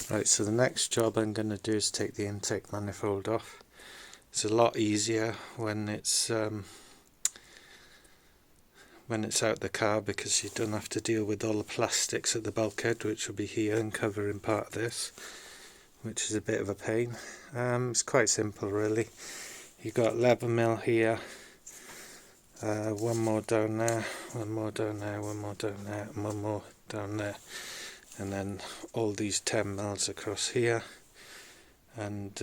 Right, so the next job I'm going to do is take the intake manifold off. It's a lot easier when it's out the car, because you don't have to deal with all the plastics at the bulkhead, which will be here and covering part of this, which is a bit of a pain. It's quite simple really. You've got 11 mil here, one more down there, one more down there, one more down there, and one more down there, and then all these 10 mils across here, and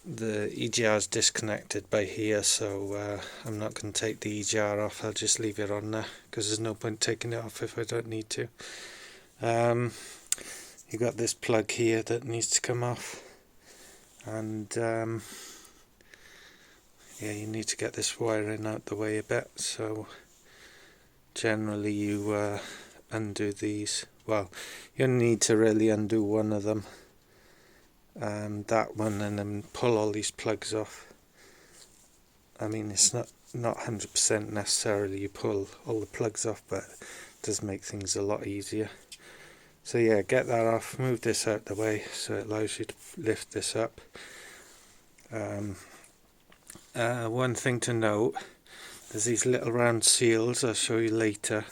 the EGR is disconnected by here, so I'm not going to take the EGR off. I'll just leave it on there because there's no point taking it off if I don't need to. You've got this plug here that needs to come off, and yeah, you need to get this wiring out the way a bit. So generally you undo these. Well, you only need to really undo one of them, that one, and then pull all these plugs off. I mean, it's not 100% necessarily you pull all the plugs off, but it does make things a lot easier. So yeah, get that off, move this out the way so it allows you to lift this up. One thing to note, there's these little round seals, I'll show you later,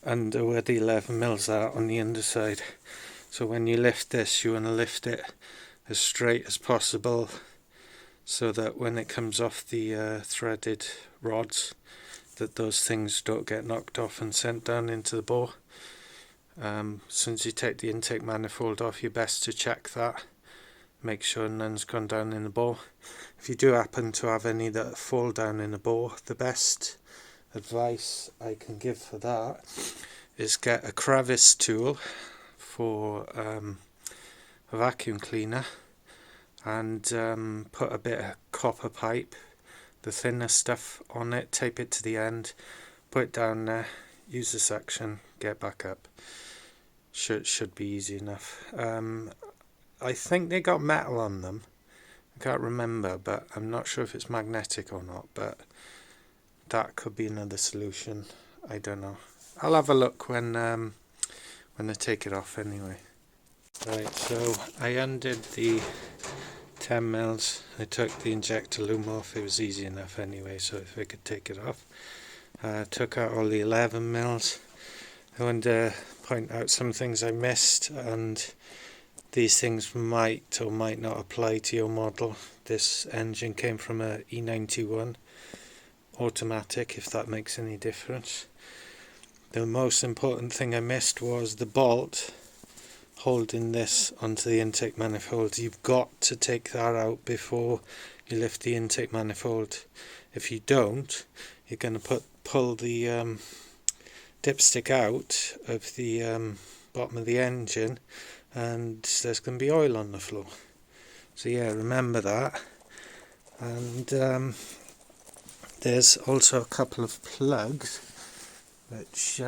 under where the 11 mils are on the underside. So when you lift this, you want to lift it as straight as possible, so that when it comes off the threaded rods, that those things don't get knocked off and sent down into the bore. As soon as you take the intake manifold off, you're best to check that, make sure none's gone down in the bore. If you do happen to have any that fall down in the bore, the best advice I can give for that is get a crevice tool for a vacuum cleaner, and put a bit of copper pipe, the thinner stuff, on it, tape it to the end, put it down there, use the suction, get back up. Should be easy enough. I think they got metal on them, I can't remember, but I'm not sure if it's magnetic or not, but that could be another solution. I don't know. I'll have a look when I take it off anyway. Right, so I undid the 10 mils, I took the injector loom off, it was easy enough anyway, so if I could take it off. Took out all the 11 mils. I wanted to point out some things I missed, and these things might or might not apply to your model. This engine came from a E91 automatic, if that makes any difference. The most important thing I missed was the bolt holding this onto the intake manifold. You've got to take that out before you lift the intake manifold. If you don't, you're going to pull the dipstick out of the bottom of the engine, and there's going to be oil on the floor. So yeah, remember that. And there's also a couple of plugs, which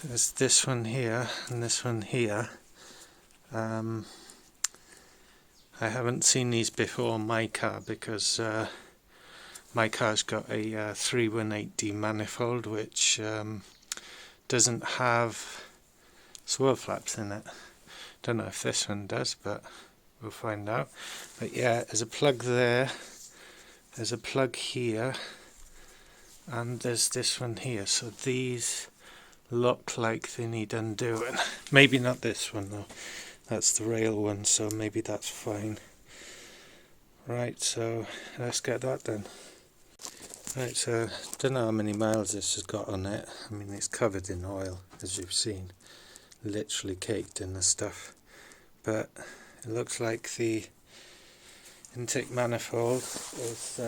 there's this one here and this one here. I haven't seen these before on my car, because my car's got a 318D manifold, which doesn't have swirl flaps in it. Don't know if this one does, but we'll find out. But yeah, there's a plug there, there's a plug here, and there's this one here. So these look like they need undoing. Maybe not this one though, that's the rail one, so maybe that's fine. Right, so let's get that done. Right, so don't know how many miles this has got on it. I mean, it's covered in oil, as you've seen, literally caked in the stuff, but it looks like the intake manifold is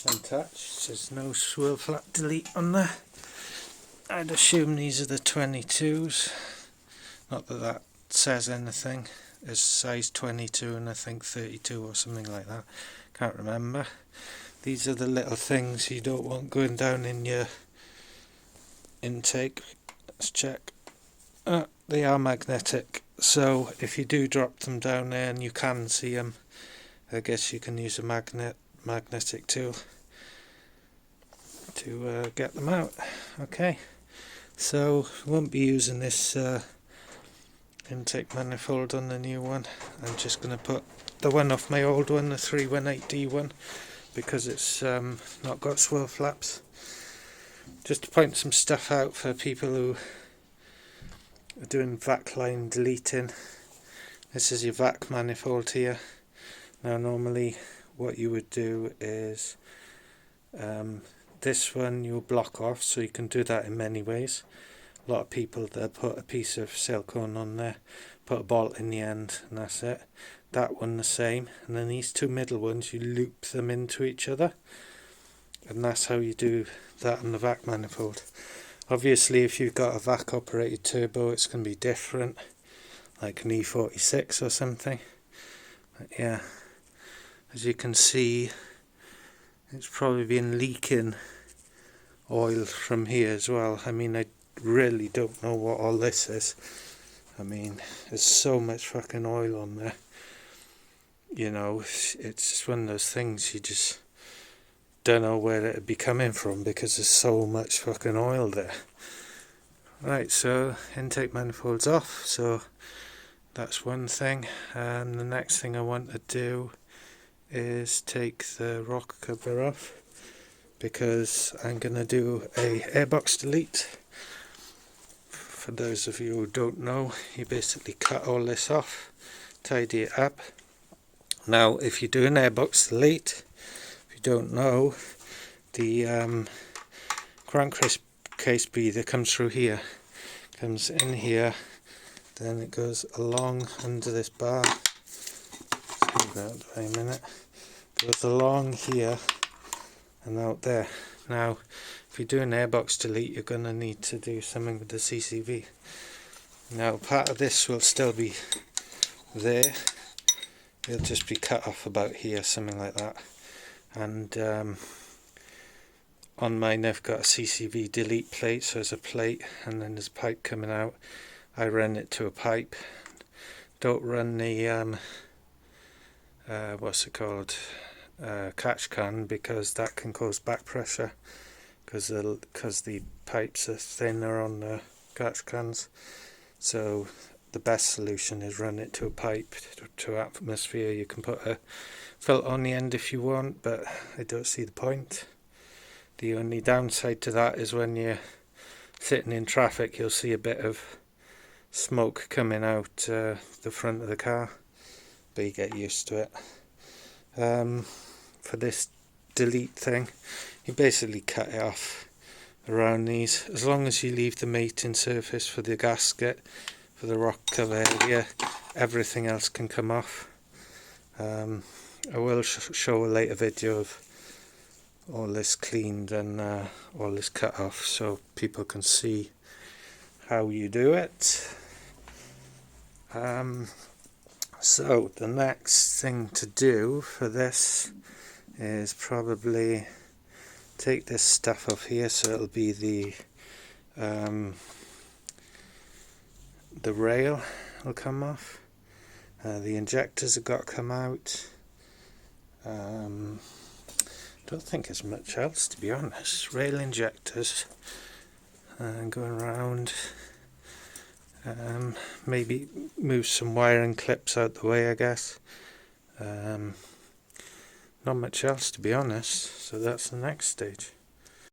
untouched. There's no swirl flap delete on there. I'd assume these are the 22s, not that that says anything. It's size 22 and I think 32 or something like that, can't remember. These are the little things you don't want going down in your intake. Let's check. They are magnetic, so if you do drop them down there and you can see them, I guess you can use a magnetic tool to get them out. Okay, so we won't be using this intake manifold on the new one. I'm just going to put the one off my old one, the 318D one, because it's not got swirl flaps. Just to point some stuff out for people who are doing vac line deleting. This is your vac manifold here. Now normally what you would do is this one you'll block off, so you can do that in many ways. A lot of people, they'll put a piece of silicone on there, put a bolt in the end, and that's it. That one the same, and then these two middle ones you loop them into each other, and that's how you do that on the vac manifold. Obviously if you've got a vac operated turbo it's going to be different, like an E46 or something. But yeah, as you can see, it's probably been leaking oil from here as well. I mean, I really don't know what all this is. I mean, there's so much fucking oil on there. You know, it's just one of those things you just don't know where it'd be coming from because there's so much fucking oil there. Right, so intake manifold's off, so that's one thing. And the next thing I want to do is take the rocker cover off, because I'm going to do a airbox delete. For those of you who don't know, you basically cut all this off, tidy it up. Now if you do an airbox delete, if you don't know, the crankcase breather comes through here, comes in here, then it goes along under this bar. Wait a minute. Goes along here and out there. Now if you do an airbox delete you're going to need to do something with the CCV. Now part of this will still be there, it'll just be cut off about here, something like that. And on mine I've got a CCV delete plate, so there's a plate and then there's a pipe coming out. I run it to a pipe. Don't run the what's it called, catch can, because that can cause back pressure, because the pipes are thinner on the catch cans. So the best solution is run it to a pipe, to atmosphere. You can put a filter on the end if you want, but I don't see the point. The only downside to that is when you're sitting in traffic you'll see a bit of smoke coming out the front of the car, but you get used to it. For this delete thing, you basically cut it off around these. As long as you leave the mating surface for the gasket, for the rock cover area, everything else can come off. I will show a later video of all this cleaned and all this cut off, so people can see how you do it. So the next thing to do for this is probably take this stuff off here, so it'll be the rail will come off. The injectors have got to come out. Don't think there's much else, to be honest. Rail injectors going around. Maybe move some wiring clips out the way, I guess. Not much else, to be honest, so that's the next stage.